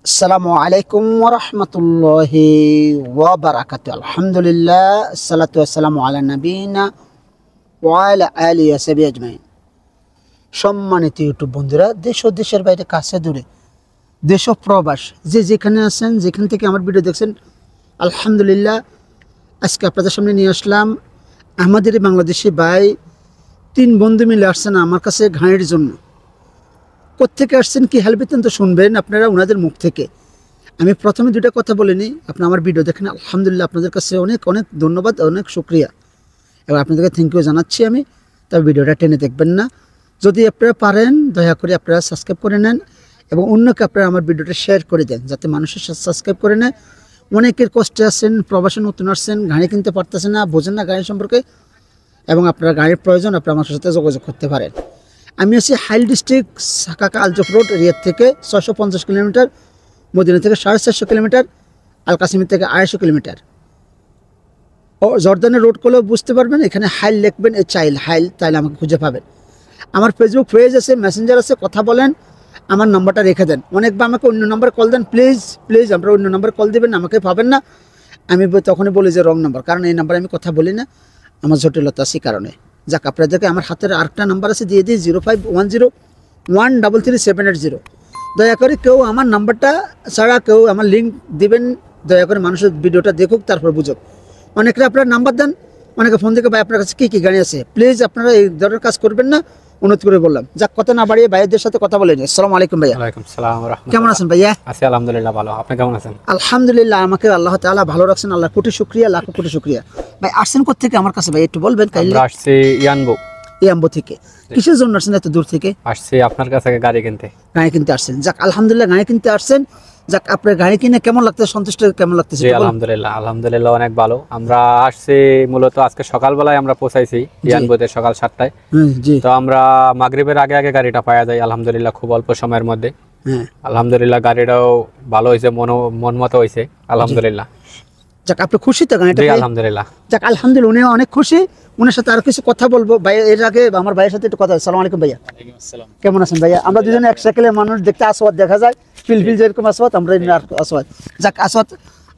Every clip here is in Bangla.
আসসালামু আলাইকুম ওয়া রাহমাতুল্লাহি ওয়া বারাকাতুহু। আলহামদুলিল্লাহ, আসসালাতু ওয়াসসালামু আলা নবিয়িনা ওয়া আলা আলিহি ওয়া সাহবিহি আজমাইন। সম্মানিত ইউটিউব বন্ধুরা, দেশ ও দেশের বাইরে, কাছে দূরে, দেশ ও প্রবাস, যে যেখানে আছেন, যেখান থেকে আমার ভিডিও দেখছেন, আলহামদুলিল্লাহ, আজকে আপনাদের সামনে নিয়ে আসলাম আমাদের বাংলাদেশি ভাই 3 বন্ধু মিলে আসছেন আমার কাছে ঘাড়ির জন্য। কোত্থেকে আসছেন, কি হেল্প পেতেন তো শুনবেন আপনারা ওনাদের মুখ থেকে। আমি প্রথমে দুটা কথা বলে নিই, আপনারা আমার ভিডিও দেখেন, আলহামদুলিল্লাহ আপনাদের কাছে অনেক অনেক ধন্যবাদ, অনেক শুক্রিয়া, এবং আপনাদেরকে থ্যাংক ইউ জানাচ্ছি আমি। তবে ভিডিওটা টেনে দেখবেন না, যদি আপনারা পারেন দয়া করে আপনারা সাবস্ক্রাইব করে নেন এবং অন্যকে আপনারা আমার ভিডিওটা শেয়ার করে দেন, যাতে মানুষের সাথে সাবস্ক্রাইব করে নেয়। অনেকের কষ্টে আছেন, প্রবাসে নতুন আসছেন, গাড়ি কিনতে পারতেছেন না, বোঝেন না গাড়ি সম্পর্কে, এবং আপনারা গাড়ির প্রয়োজন, আপনারা আমার সাথে যোগাযোগ করতে পারেন। আমি আছি হাইল ডিস্ট্রিক্ট, সাকাকা আলজফ রোড, রিয়াদ থেকে 650 কিলোমিটার, মদিনা থেকে 450 কিলোমিটার, আল কাসিমের থেকে 250 কিলোমিটার। ও জর্দানের রোড করলেও বুঝতে পারবেন, এখানে হাইল লিখবেন, হাইল, তাহলে আমাকে খুঁজে পাবেন। আমার ফেসবুক পেজ আছে, মেসেঞ্জার আছে, কথা বলেন, আমার নাম্বারটা রেখে দেন। অনেকবার আমাকে অন্য নাম্বার কল দেন, প্লিজ প্লিজ আপনারা অন্য নাম্বার কল দেবেন, আমাকে পাবেন না। আমি তখনই বলি যে রং নাম্বার, কারণ এই নাম্বারে আমি কথা বলি না, আমার জটিলতা আছে কারণে। যাক, আপনাদেরকে আমার হাতের আরেকটা নাম্বার আছে, দিয়ে দিই 0510133780। দয়া করে কেউ আমার নাম্বারটা ছাড়া কেউ আমার লিঙ্ক দিবেন, দয়া করে মানুষের ভিডিওটা দেখুক, তারপর বুঝুক। অনেকে আপনার নাম্বার দেন, অনেকে ফোন থেকে, ভাই আপনার কাছে কী কী গাড়ি আছে, প্লিজ আপনারা এই ধরনের কাজ করবেন না, অনুরোধ করে বললাম। যাক, কথা না বাড়িয়ে ভাইদের সাথে কথা বলে নিই। আসসালামু আলাইকুম ভাইয়া। ওয়ালাইকুম সালাম ওয়া রাহমাতুল্লাহ। কেমন আছেন ভাইয়া? আছি আলহামদুলিল্লাহ, ভালো। আপনি কেমন আছেন? আলহামদুলিল্লাহ, আমাকে আল্লাহ তাআলা ভালো রাখছেন, আল্লাহ কোটি শুকরিয়া, লাখ কোটি শুকরিয়া। ভাই আসছেন কোত্থেকে আমার কাছে, ভাই একটু বলবেন কাইন্ডলি? আমরা আসছি ইয়াম্বো থেকে। কিসের জন্য আসছেন এত দূর থেকে? আসছি আপনার কাছে গাড়ি কিনতে। গাড়ি কিনতে আসছেন, যাক আলহামদুলিল্লাহ, গাড়ি কিনতে আসছেন। যাক, আপনার গাড়ি কিনে কেমন লাগতেছে, সন্তুষ্ট কেমন লাগতেছে? আলহামদুলিল্লাহ, আলহামদুলিল্লাহ অনেক ভালো। আমরা আসছি মূলত আজকে সকালবেলায় আমরা পৌঁছাইছি ইয়ানবোতে, সকাল 7টায়। তো আমরা মাগরিবের আগে আগে গাড়িটা পাওয়া যায় আলহামদুলিল্লাহ, খুব অল্প সময়ের মধ্যে। আলহামদুলিল্লাহ গাড়িটাও ভালো হয়েছে, মন মতো হয়েছে আলহামদুলিল্লাহ। যাক, আপনি খুশি তো গাড়িটা? আলহামদুলিল্লাহ। যাক আলহামদুলিল্লাহ, উনি অনেক খুশি। উনার সাথে আরো কিছু কথা বলবো ভাই, এর আগে আমার ভাইয়ের সাথে একটু কথা। আসসালামু আলাইকুম ভাইয়া। ওয়ালাইকুম আসসালাম। কেমন আছেন ভাইয়া? আমরা দুজনে এক সাইকেলের মানুষ, দেখতে আসওয়াদ দেখা যায়, ফিলফিল যেরকম আসওয়াদ, আমরা আসওয়াদ। যাক,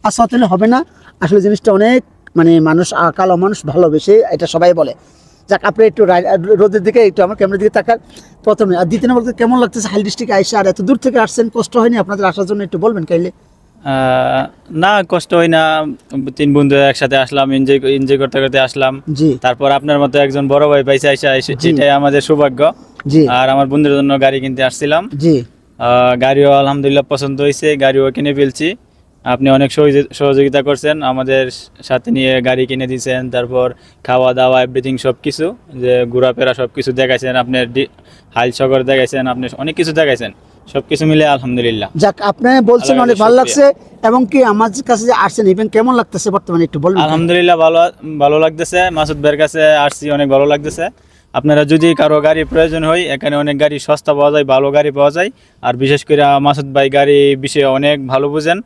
আসওয়াদ হলে হবে না, আসলে জিনিসটা অনেক মানে মানুষ, কালো মানুষ ভালোবেসে, এটা সবাই বলে। যাক, আপনি একটু রোদের দিকে, একটু আমার ক্যামেরার দিকে তাকান প্রথমে। আর দ্বিতীয় নম্বর, কেমন লাগতেছে হাইল ডিস্ট্রিক্টে আইসা? আর এত দূর থেকে আসছেন, কষ্ট হয়নি আপনাদের আসার জন্য? একটু বলবেন কাইলে। না, কষ্ট হয় না। 3 বন্ধু একসাথে আসলাম, এনজয় করতে করতে আসলাম। তারপর আপনার মতো একজন বড় ভাই পাইছে, এটাই আমাদের সৌভাগ্য। আর আমার বন্ধুদের জন্য গাড়ি কিনতে আসছিলাম। গাড়িও আলহামদুলিল্লাহ পছন্দ হয়েছে, গাড়িও কিনে ফেলছি। আপনি অনেক সহযোগিতা করছেন, আমাদের সাথে নিয়ে গাড়ি কিনে দিয়েছেন, তারপর খাওয়া দাওয়া এভরিথিং সবকিছু, যে ঘোরাফেরা সবকিছু দেখাইছেন, আপনি হাইল শহর দেখাইছেন, আপনি অনেক কিছু দেখাইছেন, সবকিছু মিলে আলহামদুলিল্লাহ। যাক, আপনি বলছেন অনেক ভালো লাগছে, এবং কি আমার কাছে যে আসছেন ইভেন কেমন লাগতেছে বর্তমানে একটু বলবেন? আলহামদুলিল্লাহ ভালো লাগতেছে। মাসুদ ভাইয়ের কাছে আসছি, অনেক ভালো লাগতেছে। আপনারা যদি কারো গাড়ি প্রয়োজন হয়, এখানে অনেক গাড়ি সস্তা পাওয়া যায়, ভালো গাড়ি পাওয়া যায়। আর বিশেষ করে মাসুদ ভাই গাড়ি বিষয়ে অনেক ভালো বুঝেন,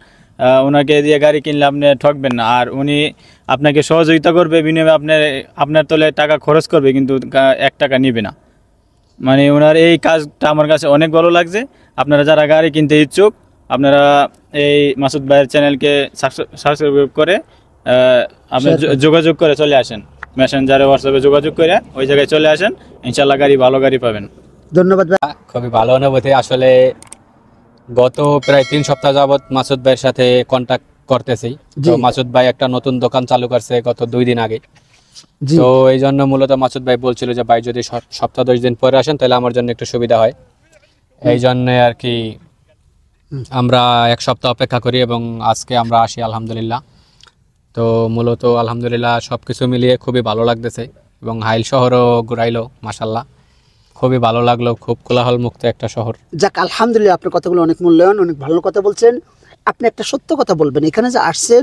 ওনাকে দিয়ে গাড়ি কিনলে আপনি ঠকবেন না। আর উনি আপনাকে সহযোগিতা করবে, বিনিময়ে আপনার তলে টাকা খরচ করবে, কিন্তু 1 টাকা নিবে না। মানে ওনার এই কাজটা আমার কাছে অনেক ভালো লাগছে। আপনারা যারা গাড়ি কিনতে ইচ্ছুক, আপনারা এই মাসুদ ভাইয়ের চ্যানেলকে সাবস্ক্রাইব করে আপনি যোগাযোগ করে চলে আসেন, মেসেঞ্জারে, হোয়াটসঅ্যাপে যোগাযোগ করে ওই জায়গায় চলে আসেন, ইনশাল্লাহ ভালো গাড়ি পাবেন। ধন্যবাদ ভাই। খুবই ভালো অনুভূতি। আসলে গত প্রায় 3 সপ্তাহ যাবত মাসুদ ভাইয়ের সাথে কন্ট্যাক্ট করতেছি। তো মাসুদ ভাই একটা নতুন দোকান চালু করছে গত 2 দিন আগে। তো এই জন্য মূলত মাসুদ ভাই বলছিল যে ভাই যদি সপ্তাহ 10 দিন পরে আসেন তাহলে আমার জন্য একটু সুবিধা হয়। এই জন্য আর কি আমরা 1 সপ্তাহ অপেক্ষা করি এবং আজকে আমরা আসি আলহামদুলিল্লাহ। তো মূলত আলহামদুলিল্লাহ সবকিছু মিলিয়ে খুবই ভালো লাগতেছে, এবং হাইল শহরও ঘুরাইলো মাশাআল্লাহ, খুবই ভালো লাগলো। খুব কোলাহল মুক্ত একটা শহর। যাক আলহামদুলিল্লাহ, আপনার কথাগুলো অনেক মূল্যায়ন, অনেক ভালো কথা বলছেন। আপনি একটা সত্য কথা বলবেন, এখানে যে আসছেন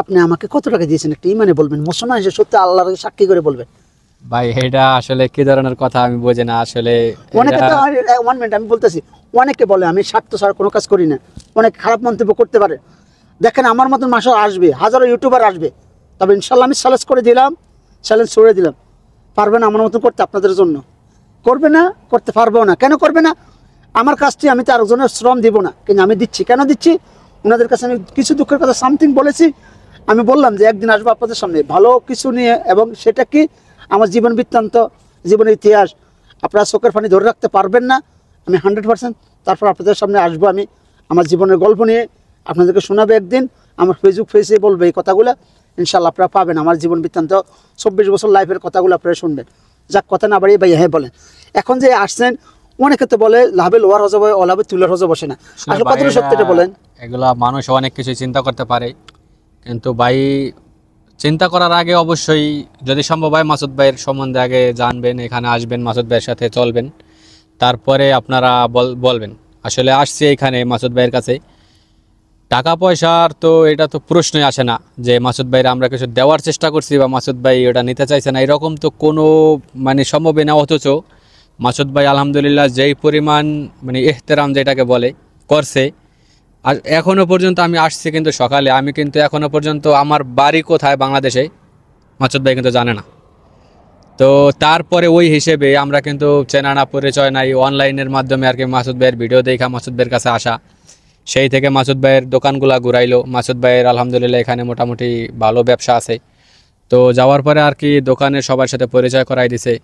আপনি আমাকে কত টাকা দিয়েছেন একটা ইমানে বলবেন, মুসলমান হিসেবে সত্যি আল্লাহর সাক্ষী করে বলবেন। ভাই এটা আসলে কি ধরনের কথা আমি বুঝি না আসলে। অনেকে তো 1 মিনিট আমি বলতেছি, অনেকে বলে আমি স্বার্থ ছাড়া কোনো কাজ করি না, অনেক খারাপ মন্তব্য করতে পারে। দেখেন আমার মতন মাসে আসবে, হাজারো ইউটিউবার আসবে, তবে ইনশাল্লাহ আমি চ্যালেঞ্জ করে দিলাম, চ্যালেঞ্জ ছড়ে দিলাম, পারবে না আমার মতন করতে আপনাদের জন্য? করবে না, করতে পারবেও না। কেন করবে না? আমার কাজটি আমি তো আরেকজনের শ্রম দিব না, কিন্তু আমি দিচ্ছি। কেন দিচ্ছি? ওনাদের কাছে আমি কিছু দুঃখের কথা সামথিং বলেছি। আমি বললাম যে একদিন আসবো আপনাদের সামনে ভালো কিছু নিয়ে, এবং সেটা কি আমার জীবন বৃত্তান্ত, জীবনের ইতিহাস। আপনারা চোখের পানি ধরে রাখতে পারবেন না, আমি 100%। তারপর আপনাদের সামনে আসবো আমি আমার জীবনের গল্প নিয়ে, আপনাদেরকে শোনাবে একদিন, আমার ফেসবুক পেজে বলবে এই কথাগুলো। ইনশাল্লাহ আপনারা পাবেন আমার জীবন বৃত্তান্ত, 24 বছর লাইফের কথাগুলো আপনারা শুনবেন। যাক, কথা না বাড়িয়ে ভাইয়া হ্যাঁ বলেন। এখন যে আসছেন, অনেকে তো বলে লাভে লোহার হজে বসে, অলাভে তুলার হজে বসে না। আসলে কতটা সত্যিটা বলেন? এগুলা মানুষ অনেক কিছু চিন্তা করতে পারে, কিন্তু ভাই চিন্তা করার আগে অবশ্যই যদি সম্ভব হয় মাসুদ ভাইয়ের সম্বন্ধে আগে জানবেন, এখানে আসবেন, মাসুদ ভাইয়ের সাথে চলবেন, তারপরে আপনারা বলবেন। আসলে আসছি এখানে মাসুদ ভাইয়ের কাছে, টাকা পয়সার তো এটা তো প্রশ্নই আসে না যে মাসুদ ভাইয়ের আমরা কিছু দেওয়ার চেষ্টা করছি বা মাসুদ ভাই ওটা নিতে চাইছে না, এরকম তো কোনো মানে সম্ভবই না। অথচ মাসুদ ভাই আলহামদুলিল্লাহ যেই পরিমাণ মানে এহতেরাম যেটাকে বলে করছে, আর এখনও পর্যন্ত আমি আসছি কিন্তু সকালে, আমি কিন্তু এখনও পর্যন্ত আমার বাড়ি কোথায় বাংলাদেশে মাসুদ ভাই কিন্তু জানে না। তো তারপরে ওই হিসেবে আমরা কিন্তু চেনা না পরিচয় নাই, অনলাইনের মাধ্যমে আর কি মাসুদ ভাইয়ের ভিডিও দেখা মাসুদ ভাইয়ের কাছে আসা, সেই থেকে মাসুদ ভাইয়ের দোকানগুলা ঘুরাইলো। মাসুদ ভাইয়ের আলহামদুলিল্লাহ এখানে মোটামুটি ভালো ব্যবসা আছে। তো যাওয়ার পরে আর কি দোকানের সবার সাথে পরিচয় করাই দিছে।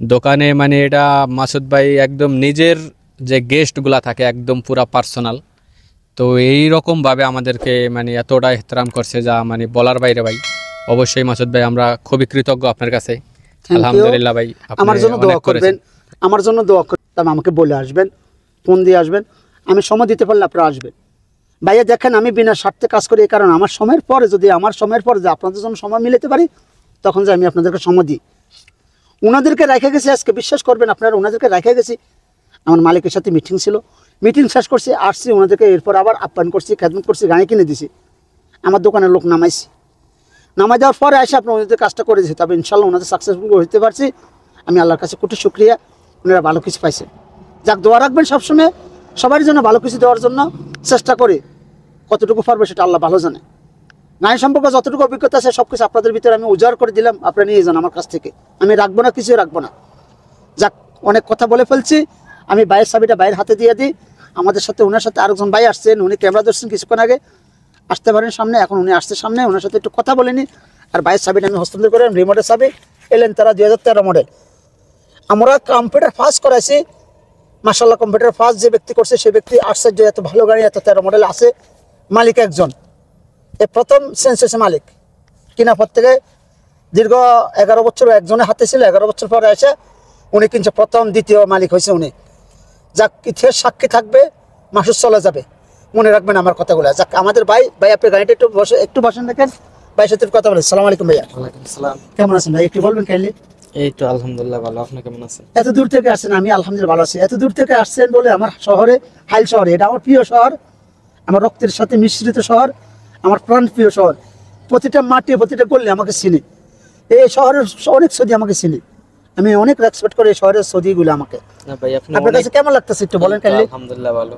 দোকানে মানে এটা মাসুদ ভাই একদম নিজের যে গেস্টগুলা থাকে একদম পুরা পার্সোনাল, তো এই রকমভাবে আমাদেরকে মানে এতটা এহতরাম করছে যা মানে বলার বাইরে। ভাই অবশ্যই মাসুদ ভাই আমরা খুবই কৃতজ্ঞ আপনার কাছে। আলহামদুলিল্লাহ ভাই, আমার জন্য দোয়া করবেন, আমার জন্য দোয়া করবেন, আমাকে বলে আসবেন, ফোন দিয়ে আসবেন, আমি সময় দিতে পারলে আপনারা আসবেন। ভাইয়া দেখেন আমি বিনা স্বার্থে কাজ করি, এই কারণে আমার সময়ের পরে যদি আপনাদের জন্য সময় মিলাতে পারি, তখন যে আমি আপনাদেরকে সময় দিই। ওনাদেরকে রেখে গেছি আজকে, বিশ্বাস করবেন আপনারা, ওনাদেরকে রেখে গেছি। আমার মালিকের সাথে মিটিং ছিল, মিটিং শেষ করছি, আসছি, ওনাদেরকে এরপর আবার আপ্যায়ন করছি, খেদমত করছি, গাড়ি কিনে দিছি, আমার দোকানের লোক নামাইছি। নামাই দেওয়ার পরে এসে আপনার ওনাদের কাজটা করে দিয়েছি। তবে ইনশাল্লাহ ওনাদের সাকসেসফুল হতে পারছি, আমি আল্লাহর কাছে কোটি শুক্রিয়া। ওনারা ভালো কিছু পাইছে। যাক, দোয়া রাখবেন সবসময়, সবার জন্য ভালো কিছু দেওয়ার জন্য চেষ্টা করি। কতটুকু পারবে সেটা আল্লাহ ভালো জানে। গাড়ি সম্পর্কে যতটুকু অভিজ্ঞতা আছে সব কিছু আপনাদের ভিতরে আমি উজাড় করে দিলাম, আপনারা নিয়ে যান আমার কাছ থেকে। আমি রাখবো না, কিছু রাখবো না। যাক, অনেক কথা বলে ফেলছি, আমি বাইরের চাবিটা বাইরের হাতে দিয়ে দিই। আমাদের সাথে ওনার সাথে আরেকজন ভাই আসছেন, উনি ক্যামেরা ধরছেন কিছুক্ষণ আগে, আসতে পারেন সামনে, এখন উনি আসতে সামনে, ওনার সাথে একটু কথা বলে নিই। আর বাইরের চাবিটা আমি হস্তান্তর করে রিমোটের চাবি। এলেন তারা 2013 মডেল। আমরা কম্পিউটার ফার্স্ট করাইছি, মাশাআল্লাহ কম্পিউটার ফার্স্ট যে ব্যক্তি করছে সেই ব্যক্তি আশ্চর্য, এত ভালো গাড়ি এত 13 মডেল আছে। মালিক একজন, এ প্রথম চেঞ্জ হয়েছে মালিক। কিনা পর থেকে দীর্ঘ 11 বছর একজনের হাতে ছিল, 11 বছর পরে এসে উনি কিনছে, প্রথম দ্বিতীয় মালিক হয়েছে উনি। যাক, ইতিহাস সাক্ষী থাকবে, মাসুদ চলে যাবে, মনে রাখবেন আমার কথাগুলো। যাক, আমাদের ভাই আপনি গাড়িটা একটু বসেন দেখেন, ভাইয়ের সাথে কথা বলেন। সালাম আলাইকুম ভাইয়া। ওয়ালাইকুম আসসালাম। কেমন আছেন ভাই, একটু বলবেন কাইন্ডলি? এই তো আলহামদুলিল্লাহ ভালো, আপনি কেমন আছেন? এত দূর থেকে আসছেন? আমি আলহামদুলিল্লাহ ভালো আছি। এত দূর থেকে আসছেন বলে আমার শহরে, হাইল শহরে, এটা আমার প্রিয় শহর, আমার রক্তের সাথে মিশ্রিত শহর, আমার প্রাণ প্রিয় শহর। প্রতিটা মাটি, প্রতিটা গল্লি আমাকে চিনি। এই শহরের অনেক সৌদি আমাকে চিনি, আমি অনেক রেসপেক্ট করি এই শহরের সৌদিগুলো আমাকে। না ভাই, আপনি আপনার কাছে কেমন লাগতেছে একটু বলেন কাইন্ডলি? আলহামদুলিল্লাহ ভালো।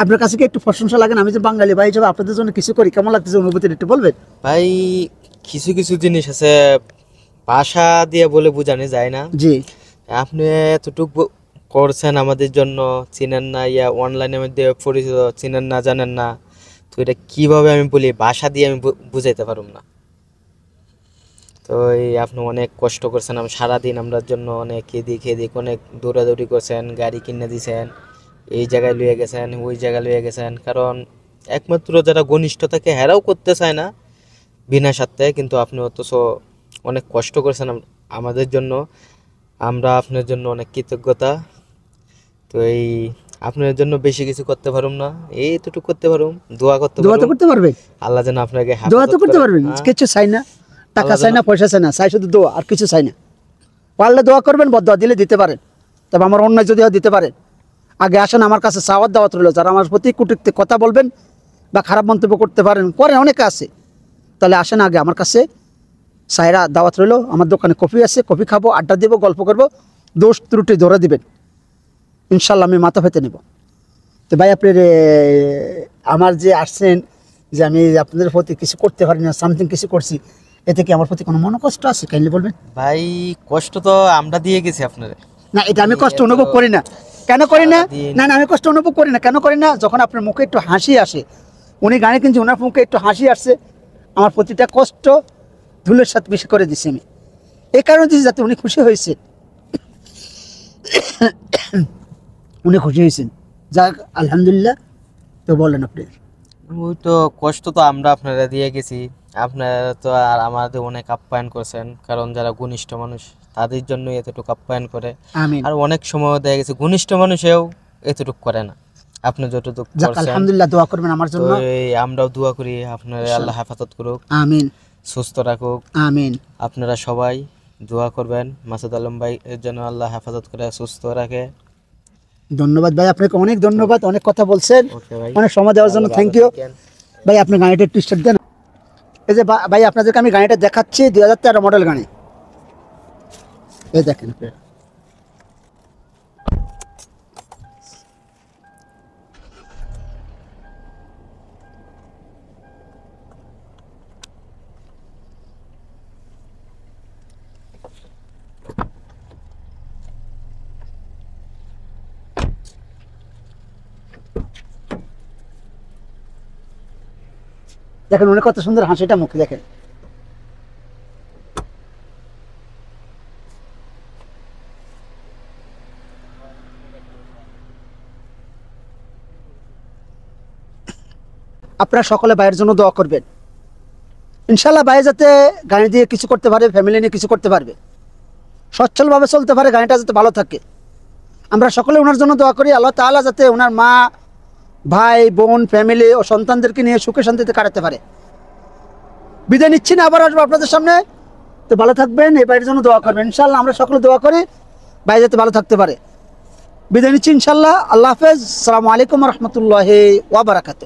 আপনার কাছে কি একটু প্রশংসা লাগে? আমি যে বাঙালি ভাই হিসেবে আপনাদের জন্য কিছু করি, কেমন লাগতেছে অনুভূতিটা একটু বলবেন? ভাই কিছু কিছু জিনিস আছে ভাষা দিয়ে বলে বোঝানো যায় না। জি, আপনি এতটুকু করছেন আমাদের জন্য, চিনেন না, ইয়া অনলাইনের মধ্যে পরিচিত, চিনেন না, জানেন না, তো এটা কিভাবে আমি বলি, ভাষা দিয়ে আমি বুঝাইতে পারুম না। তো এই আপনি অনেক কষ্ট করছেন, আমি সারাদিন আমরার জন্য অনেক খেদিক অনেক দৌড়াদৌড়ি করছেন, গাড়ি কিনে দিয়েছেন, এই জায়গায় লুয়ে গেছেন, ওই জায়গায় লুয়ে গেছেন। কারণ একমাত্র যারা ঘনিষ্ঠ থাকে হেরাও করতে চায় না বিনা স্বার্থে, কিন্তু আপনি অথচ অনেক কষ্ট করছেন আমাদের জন্য। আমরা আপনার জন্য অনেক কৃতজ্ঞতা। তো এই আপনার জন্য বেশি কিছু করতে পারুম না, এইটুকু করতে পারুম, দোয়া করতে দোয়া তো পারুম করতে পারবেন, আল্লাহ যেন আপনাকে দোয়া তো হেফাজত করতে করে। পারবেন, হ্যাঁ। কিছু চাই না, টাকা চাই না, পয়সা চাই না, চাই শুধু দোয়া, আর কিছু চাই না। পারলে দোয়া করবেন, বদদোয়া দিলে দিতে পারেন, তবে আমার অন্যায় যদি হয় দিতে পারেন। আগে আসেন আমার কাছে, চাওয়ার দাওয়াত রইল। যারা আমার প্রতি কটূক্তি কথা বলবেন বা খারাপ মন্তব্য করতে পারেন, করে অনেকে আছে, তাহলে আসেন আগে আমার কাছে, সাইরা দাওয়াত রইল। আমার দোকানে কফি আছে, কফি খাবো, আড্ডা দেবো, গল্প করবো, দোষ ত্রুটি ধরে দিবেন, ইনশাল্লাহ আমি মাথা পেতে নেব। তো ভাই আপনার আমার যে আসছেন যে আমি আপনাদের প্রতি কিছু করতে পারি না, সামথিং কিছু করছি, এতে কি আমার প্রতি কোনো মনোকষ্ট আছে? কাইন্ডলি বলবেন। ভাই কষ্ট তো আমরা দিয়ে গেছি আপনার। না, এটা আমি কষ্ট অনুভব করি না, কেন করি না? সারাদিন। না না, আমি কষ্ট অনুভব করি না। কেন করি না? যখন আপনার মুখে একটু হাসি আসে, উনি গানে কিনছে, ওনার মুখে একটু হাসি আসছে, আমার প্রতিটা কষ্ট ধুলোর সাথে বেশি করে দিছি আমি। এই কারণে দিচ্ছি যাতে উনি খুশি হয়েছেন, উনি খুশি হয়েছেন। যাক আলহামদুলিল্লাহ। তো বলেন আপনি। ওই তো কষ্ট তো আমরা আপনারা দিয়ে গেছি, আপনারা তো আর আমাদের অনেক আপ্যায়ন করছেন, কারণ যারা ঘনিষ্ঠ মানুষ তাদের জন্য এতটুকু আপ্যায়ন করে। আমিন। আর অনেক সময় দেখা গেছে ঘনিষ্ঠ মানুষেও এতটুকু করে না, আপনি যতটুকু যাক করছেন। আলহামদুলিল্লাহ, দোয়া করবেন আমার তো জন্য। আমরাও দোয়া করি আপনারা আল্লাহ হেফাজত করুক, আমিন সুস্থ রাখুক। আমিন। আপনারা সবাই দোয়া করবেন মাসুদ আলম ভাই এর জন্য, আল্লাহ হেফাজত করে সুস্থ রাখে। ধন্যবাদ ভাই, আপনাকে অনেক ধন্যবাদ, অনেক কথা বলছেন, ওকে ভাই, অনেক সময় দেওয়ার জন্য থ্যাংক ইউ ভাই। আপনি গাড়িটা একটু স্টার্ট দেন। এই যে ভাই আপনাদেরকে আমি গাড়িটা দেখাচ্ছি, 2013 মডেল গাড়ি। এই দেখেন দেখেন উনি কত সুন্দর হাসিটা মুখে দেখেন। আপনারা সকলে ভাইয়ের জন্য দোয়া করবেন, ইনশাল্লাহ ভাই যাতে গাড়ি দিয়ে কিছু করতে পারে, ফ্যামিলি নিয়ে কিছু করতে পারবে, সচ্ছলভাবে চলতে পারে, গাড়িটা যাতে ভালো থাকে। আমরা সকলে ওনার জন্য দোয়া করি, আল্লাহ তাআলা যাতে ওনার মা, ভাই, বোন, ফ্যামিলি ও সন্তানদেরকে নিয়ে সুখে শান্তিতে কাটাতে পারে। বিদায় নিচ্ছি না, আবার আসবো আপনাদের সামনে। তো ভালো থাকবেন, এই ভাইয়ের জন্য দোয়া করবেন। ইনশাল্লাহ আমরা সকলে দোয়া করি ভাই যাতে ভালো থাকতে পারে। বিদায় নিচ্ছি ইনশাল্লাহ। আল্লাহ হাফেজ। আসসালামু আলাইকুম রহমতুল্লাহি ওয়া বারাকাতুহু।